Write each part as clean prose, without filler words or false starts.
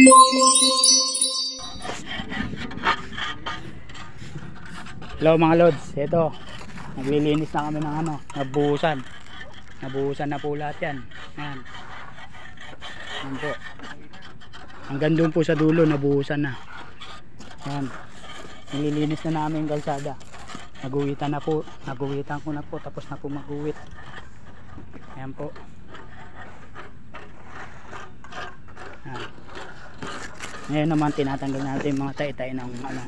Hello mga lods, ito naglilinis na kami ng ano, nabuhusan na po lahat yan. Ayan. Ayan po, hanggang doon po sa dulo nabuhusan na. Ayan, nililinis na namin yung kalsada. Naguwitan ko na po, tapos na po maguwit. Ayan po. Ayan. Ngayon naman tinatanggal natin yung mga tay-tay ng ano,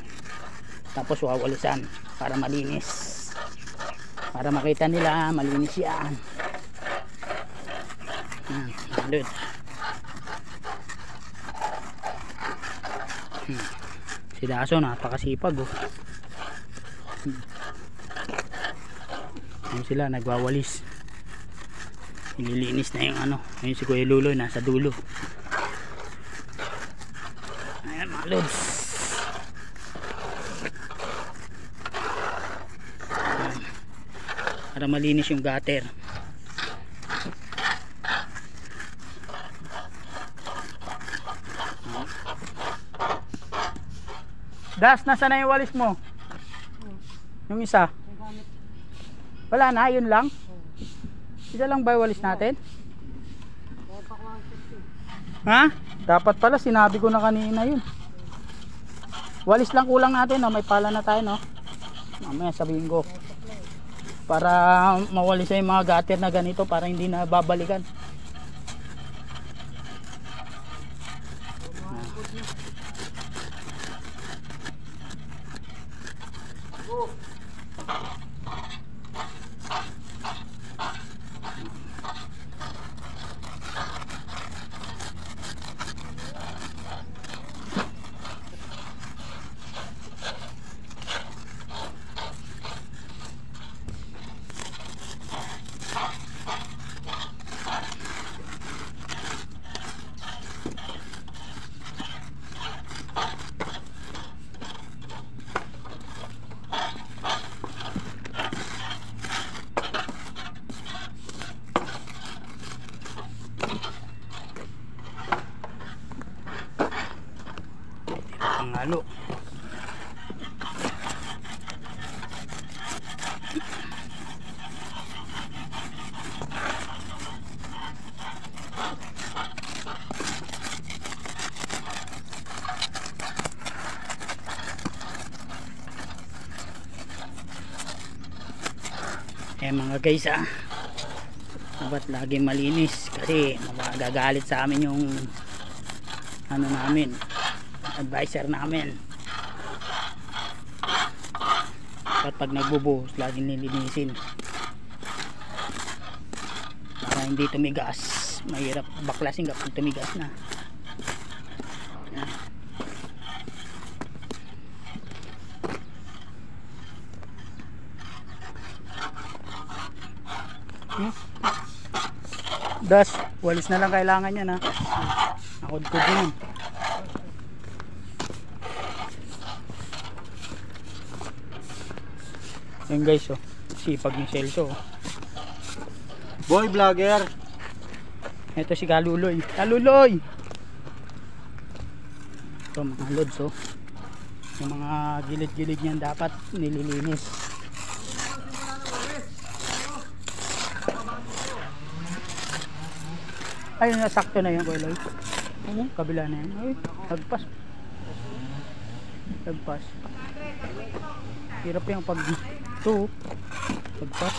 tapos wawalisan para malinis, para makita nila malinis yan. Ayan, si Daso napakasipag oh. Ayan sila nagwawalis, nililinis na yung ano. Ayun si Kuya Luloy nasa dulo. Ayan mga lods, para malinis yung gutter. Das, nasa na yung walis mo? Yung isa? Wala na, yun lang? Isa lang ba yung walis natin? Ha? Dapat pala, sinabi ko na kanina yun. Walis lang kulang natin, no? May pala na tayo, no? Mamaya sabihin ko, para mawalis yung mga gutter na ganito, para hindi na babalikan. Pangalo. Mga guys dapat laging malinis kasi magagalit sa amin yung ano namin, advisor namin. At pag nagbubuhos laging nilinisin para hindi tumigas. Mahirap baklasin kapag tumigas na. Das, walis na lang kailangan yan ha. Nakudkod yun. Yan guys oh, sipag yung Celso oh. Boy vlogger. Ito si Kaluloy. Kaluloy! Ito mga lods oh, yung mga gilid-gilid niyan dapat nililinis. Ayun, nasakto na yun, Kuya Loy. Kabila na yan. Ay, lagpas. Hirap yung pag ito. Lagpas.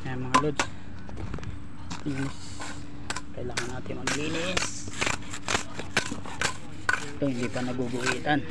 Ayan mga lods. Kailangan natin maglinis. Ito hindi pa naguguhitan.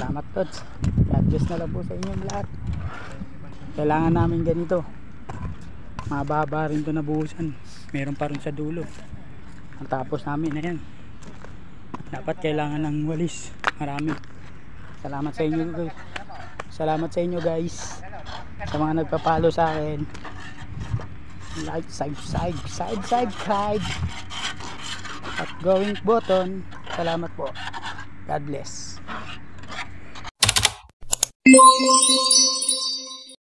Salamat Tots. God bless na lang po sa inyong lahat. Kailangan namin ganito. Mababa rin ito nabuhusan. Meron pa rin sa dulo. Ang tapos namin na yan. Dapat kailangan ng walis. Marami. Salamat sa inyo guys. Salamat sa inyo guys. Sa mga nagpapalo sa akin. Like, subscribe. At going button. Salamat po. God bless.